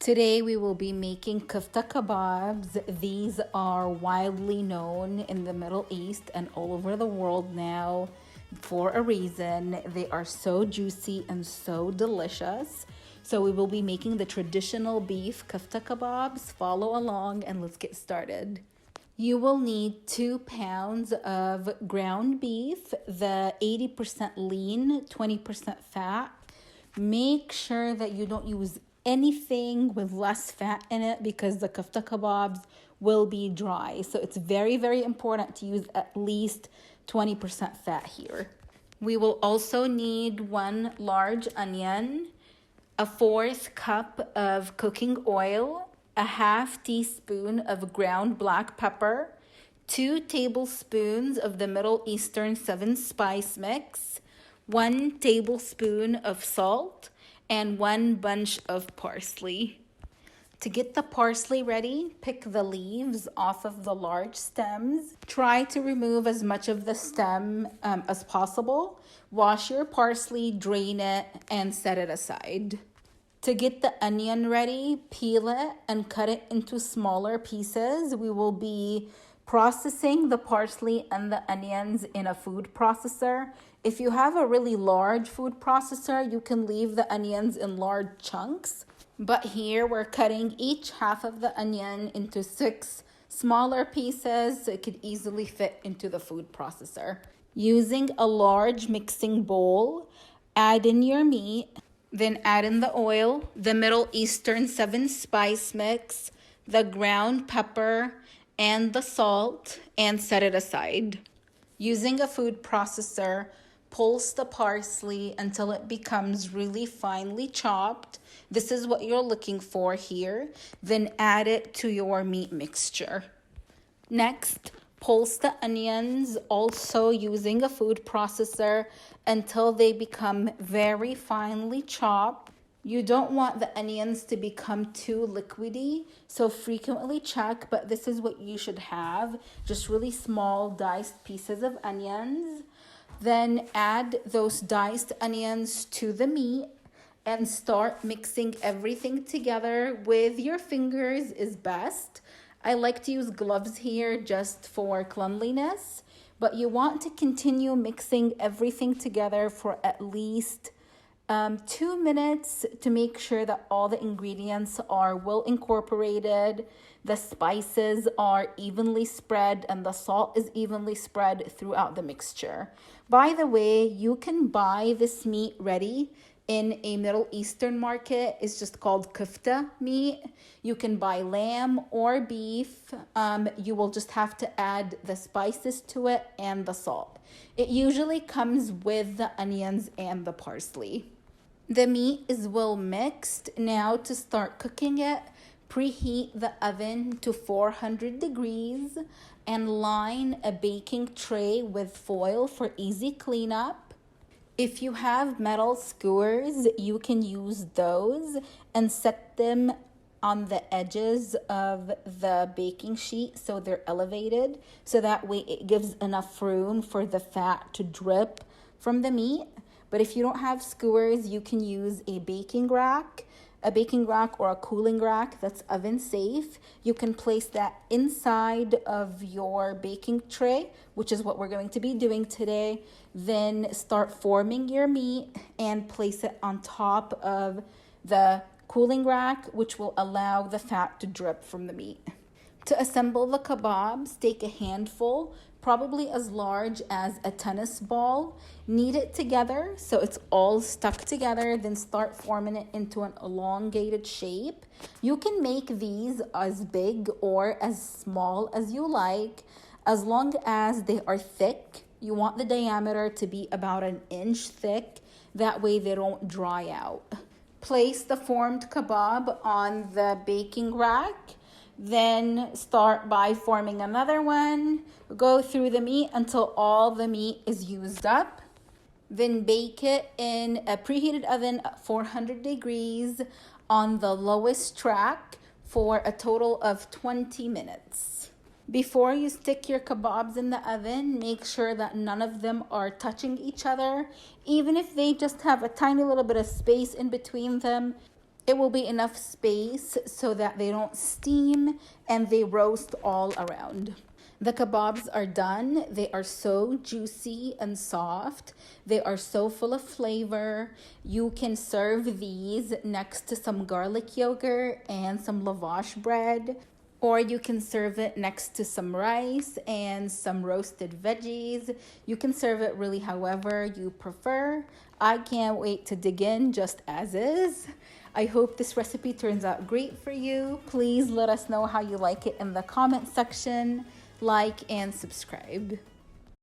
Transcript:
Today we will be making kafta kabobs. These are widely known in the Middle East and all over the world now for a reason. They are so juicy and so delicious. So we will be making the traditional beef kafta kabobs. Follow along and let's get started. You will need 2 pounds of ground beef, the 80% lean, 20% fat. Make sure that you don't use anything with less fat in it because the kafta kabobs will be dry. So it's very, very important to use at least 20% fat here. We will also need 1 large onion, a 1/4 cup of cooking oil, a 1/2 teaspoon of ground black pepper, 2 tablespoons of the Middle Eastern 7 spice mix, 1 tablespoon of salt, and 1 bunch of parsley. To get the parsley ready, pick the leaves off of the large stems. Try to remove as much of the stem as possible. Wash your parsley, drain it, and set it aside. To get the onion ready, peel it and cut it into smaller pieces. We will be processing the parsley and the onions in a food processor. If you have a really large food processor, you can leave the onions in large chunks. But here we're cutting each half of the onion into 6 smaller pieces so it could easily fit into the food processor. Using a large mixing bowl, add in your meat, then add in the oil, the Middle Eastern 7 spice mix, the ground pepper, and the salt, and set it aside. Using a food processor, pulse the parsley until it becomes really finely chopped. This is what you're looking for here. Then add it to your meat mixture. Next, pulse the onions, also using a food processor, until they become very finely chopped. You don't want the onions to become too liquidy, so frequently check, but this is what you should have. Just really small diced pieces of onions. Then add those diced onions to the meat and start mixing everything together with your fingers is best. I like to use gloves here just for cleanliness, but you want to continue mixing everything together for at least 2 minutes to make sure that all the ingredients are well incorporated, the spices are evenly spread, and the salt is evenly spread throughout the mixture. By the way, you can buy this meat ready in a Middle Eastern market. It's just called kafta meat. You can buy lamb or beef. You will just have to add the spices to it and the salt. It usually comes with the onions and the parsley. The meat is well mixed. Now to start cooking it, preheat the oven to 400 degrees and line a baking tray with foil for easy cleanup. If you have metal skewers, you can use those and set them on the edges of the baking sheet so they're elevated. So that way it gives enough room for the fat to drip from the meat. But if you don't have skewers, you can use a baking rack or a cooling rack that's oven safe. You can place that inside of your baking tray, which is what we're going to be doing today. Then start forming your meat and place it on top of the cooling rack, which will allow the fat to drip from the meat. To assemble the kebabs, take a handful, probably as large as a tennis ball. Knead it together so it's all stuck together, then start forming it into an elongated shape. You can make these as big or as small as you like, as long as they are thick. You want the diameter to be about 1 inch thick, that way they don't dry out. Place the formed kebab on the baking rack. Then start by forming another one. Go through the meat until all the meat is used up. Then bake it in a preheated oven at 400 degrees on the lowest track for a total of 20 minutes. Before you stick your kebabs in the oven, make sure that none of them are touching each other. Even if they just have a tiny little bit of space in between them, It will be enough space so that they don't steam and they roast all around. The kebabs are done. They are so juicy and soft. They are so full of flavor. You can serve these next to some garlic yogurt and some lavash bread. Or you can serve it next to some rice and some roasted veggies. You can serve it really however you prefer. I can't wait to dig in just as is. I hope this recipe turns out great for you. Please let us know how you like it in the comment section. Like and subscribe.